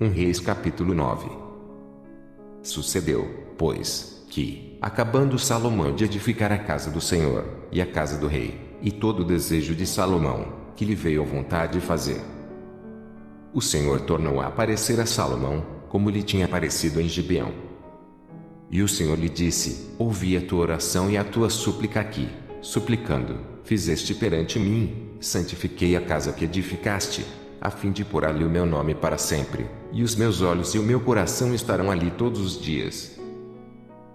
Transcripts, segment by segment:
Reis capítulo 9. Sucedeu, pois, que, acabando Salomão de edificar a casa do Senhor, e a casa do rei, e todo o desejo de Salomão, que lhe veio à vontade de fazer, o Senhor tornou a aparecer a Salomão, como lhe tinha aparecido em Gibeão. E o Senhor lhe disse: ouvi a tua oração e a tua súplica aqui, suplicando, fizeste perante mim, santifiquei a casa que edificaste, a fim de pôr ali o meu nome para sempre, e os meus olhos e o meu coração estarão ali todos os dias.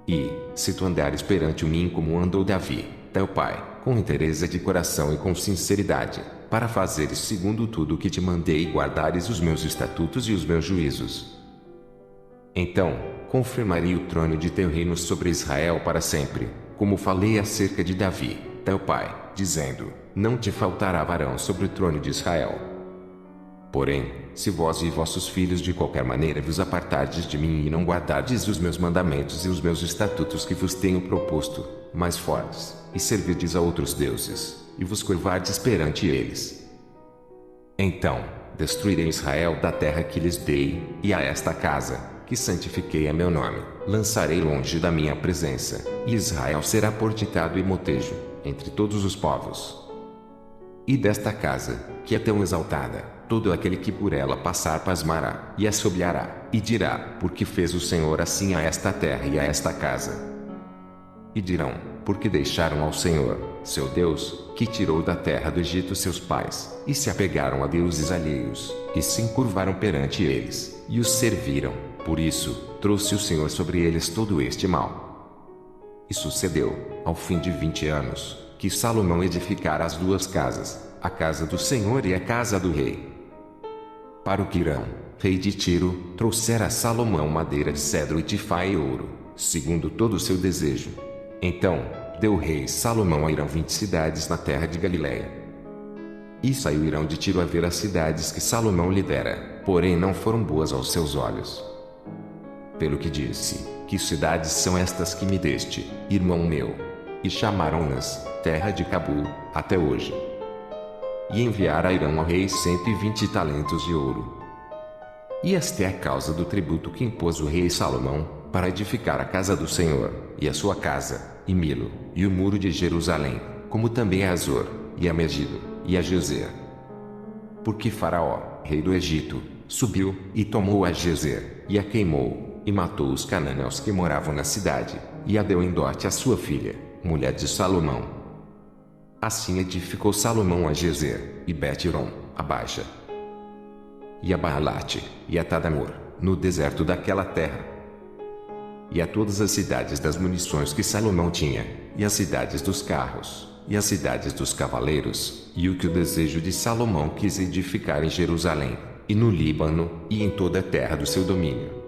E, se tu andares perante mim como andou Davi, teu pai, com inteireza de coração e com sinceridade, para fazeres segundo tudo o que te mandei e guardares os meus estatutos e os meus juízos, então, confirmarei o trono de teu reino sobre Israel para sempre, como falei acerca de Davi, teu pai, dizendo: não te faltará varão sobre o trono de Israel. Porém, se vós e vossos filhos de qualquer maneira vos apartardes de mim e não guardardes os meus mandamentos e os meus estatutos que vos tenho proposto, mais fortes, e servirdes a outros deuses, e vos curvardes perante eles, então, destruirei Israel da terra que lhes dei, e a esta casa, que santifiquei a meu nome, lançarei longe da minha presença, e Israel será portitado e motejo, entre todos os povos. E desta casa, que é tão exaltada, todo aquele que por ela passar pasmará, e assobiará, e dirá: porque fez o Senhor assim a esta terra e a esta casa? E dirão: porque deixaram ao Senhor, seu Deus, que tirou da terra do Egito seus pais, e se apegaram a deuses alheios, e se encurvaram perante eles, e os serviram. Por isso, trouxe o Senhor sobre eles todo este mal. E sucedeu, ao fim de 20 anos, que Salomão edificara as duas casas, a casa do Senhor e a casa do rei. Para o Quirão, rei de Tiro, trouxera a Salomão madeira de cedro e tifá e ouro, segundo todo o seu desejo. Então, deu o rei Salomão a Irão 20 cidades na terra de Galileia. E saiu Irão de Tiro a ver as cidades que Salomão lhe dera, porém não foram boas aos seus olhos. Pelo que disse: que cidades são estas que me deste, irmão meu? E chamaram-nas terra de Cabul, até hoje. E enviara a Irão ao rei 120 talentos de ouro. E esta é a causa do tributo que impôs o rei Salomão, para edificar a casa do Senhor, e a sua casa, e Milo, e o muro de Jerusalém, como também a Azor, e a Megido, e a Gezer. Porque Faraó, rei do Egito, subiu, e tomou a Gezer, e a queimou, e matou os cananeus que moravam na cidade, e a deu em dote à sua filha, mulher de Salomão. Assim edificou Salomão a Gezer, e Bet-Horon, a Baixa, e a Baalate, e a Tadamor, no deserto daquela terra, e a todas as cidades das munições que Salomão tinha, e as cidades dos carros, e as cidades dos cavaleiros, e o que o desejo de Salomão quis edificar em Jerusalém, e no Líbano, e em toda a terra do seu domínio.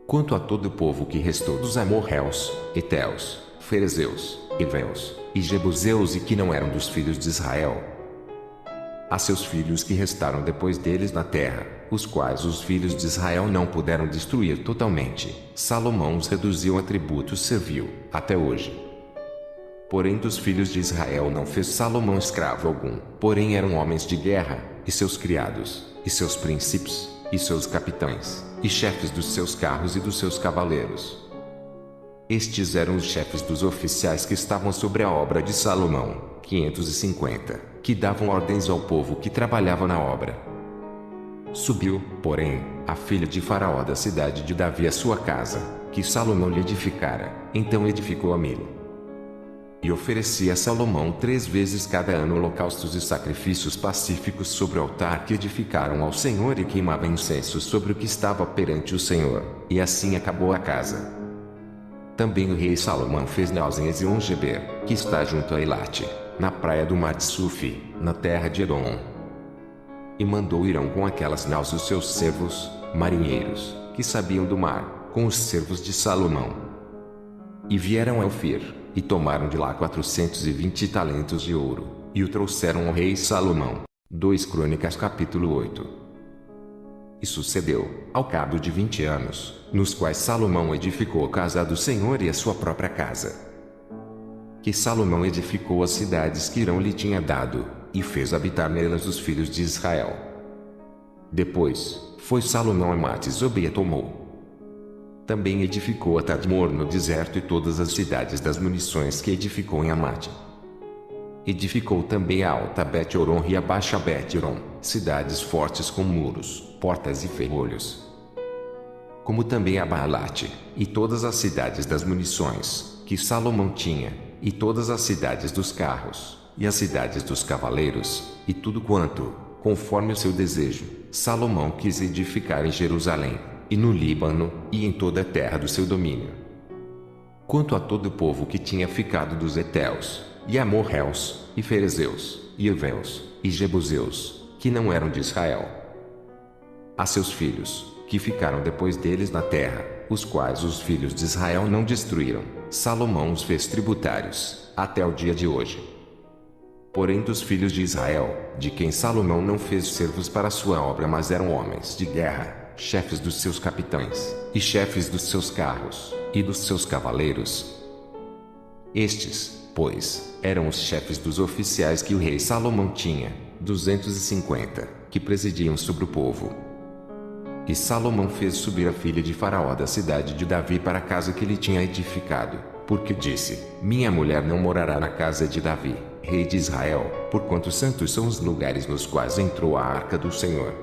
Quanto a todo o povo que restou dos amorreus, heteus, ferezeus, heveus, e jebuseus e que não eram dos filhos de Israel, a seus filhos que restaram depois deles na terra, os quais os filhos de Israel não puderam destruir totalmente, Salomão os reduziu a tributos servil, até hoje. Porém dos filhos de Israel não fez Salomão escravo algum, porém eram homens de guerra, e seus criados, e seus príncipes, e seus capitães, e chefes dos seus carros e dos seus cavaleiros. Estes eram os chefes dos oficiais que estavam sobre a obra de Salomão, 550, que davam ordens ao povo que trabalhava na obra. Subiu, porém, a filha de Faraó da cidade de Davi à sua casa, que Salomão lhe edificara, então edificou a Milo. E oferecia a Salomão 3 vezes cada ano holocaustos e sacrifícios pacíficos sobre o altar que edificaram ao Senhor e queimava incenso sobre o que estava perante o Senhor, e assim acabou a casa. Também o rei Salomão fez naus em Ezion-Geber, que está junto a Elate, na praia do mar de Sufi, na terra de Edom. E mandou Irão com aquelas naus os seus servos, marinheiros, que sabiam do mar, com os servos de Salomão. E vieram a Ofir, e tomaram de lá 420 talentos de ouro, e o trouxeram ao rei Salomão. 2 Crônicas capítulo 8. E sucedeu, ao cabo de 20 anos, nos quais Salomão edificou a casa do Senhor e a sua própria casa, que Salomão edificou as cidades que Irão lhe tinha dado, e fez habitar nelas os filhos de Israel. Depois, foi Salomão a Mate-Zoba e a tomou. Também edificou a Tadmor no deserto e todas as cidades das munições que edificou em Amate. Edificou também a alta Bet-Horon e a baixa Bet-Horon, cidades fortes com muros, portas e ferrolhos. Como também a Baalate, e todas as cidades das munições, que Salomão tinha, e todas as cidades dos carros, e as cidades dos cavaleiros, e tudo quanto, conforme o seu desejo, Salomão quis edificar em Jerusalém, e no Líbano, e em toda a terra do seu domínio. Quanto a todo o povo que tinha ficado dos heteus, e amorreus, e ferezeus, e heveus, e jebuseus, que não eram de Israel, a seus filhos, que ficaram depois deles na terra, os quais os filhos de Israel não destruíram, Salomão os fez tributários, até o dia de hoje. Porém dos filhos de Israel, de quem Salomão não fez servos para sua obra, mas eram homens de guerra, chefes dos seus capitães, e chefes dos seus carros, e dos seus cavaleiros. Estes, pois, eram os chefes dos oficiais que o rei Salomão tinha, 250, que presidiam sobre o povo. E Salomão fez subir a filha de Faraó da cidade de Davi para a casa que ele tinha edificado, porque disse: minha mulher não morará na casa de Davi, rei de Israel, porquanto santos são os lugares nos quais entrou a arca do Senhor.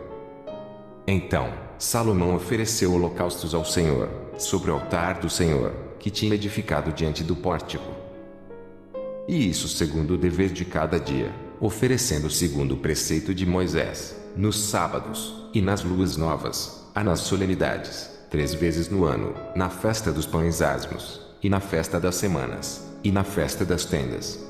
Então, Salomão ofereceu holocaustos ao Senhor, sobre o altar do Senhor, que tinha edificado diante do pórtico. E isso segundo o dever de cada dia, oferecendo segundo o preceito de Moisés, nos sábados, e nas luas novas, nas solenidades, 3 vezes no ano, na festa dos pães asmos, e na festa das semanas, e na festa das tendas.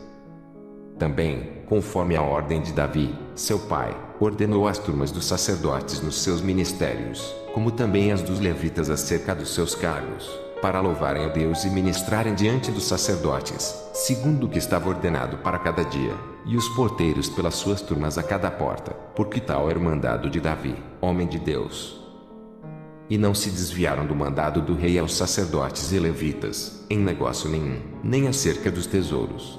Também, conforme a ordem de Davi, seu pai, ordenou as turmas dos sacerdotes nos seus ministérios, como também as dos levitas acerca dos seus cargos, para louvarem a Deus e ministrarem diante dos sacerdotes, segundo o que estava ordenado para cada dia, e os porteiros pelas suas turmas a cada porta, porque tal era o mandado de Davi, homem de Deus. E não se desviaram do mandado do rei aos sacerdotes e levitas, em negócio nenhum, nem acerca dos tesouros.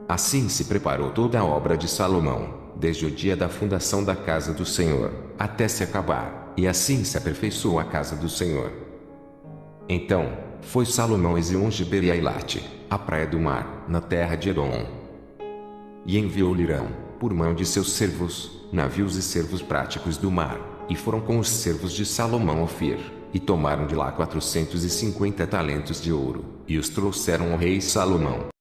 Assim se preparou toda a obra de Salomão, desde o dia da fundação da casa do Senhor, até se acabar, e assim se aperfeiçoou a casa do Senhor. Então, foi Salomão a Ezion-Geber e a Elate, a praia do mar, na terra de Edom. E enviou-lhe Irão, por mão de seus servos, navios e servos práticos do mar, e foram com os servos de Salomão a Ofir, e tomaram de lá 450 talentos de ouro, e os trouxeram ao rei Salomão.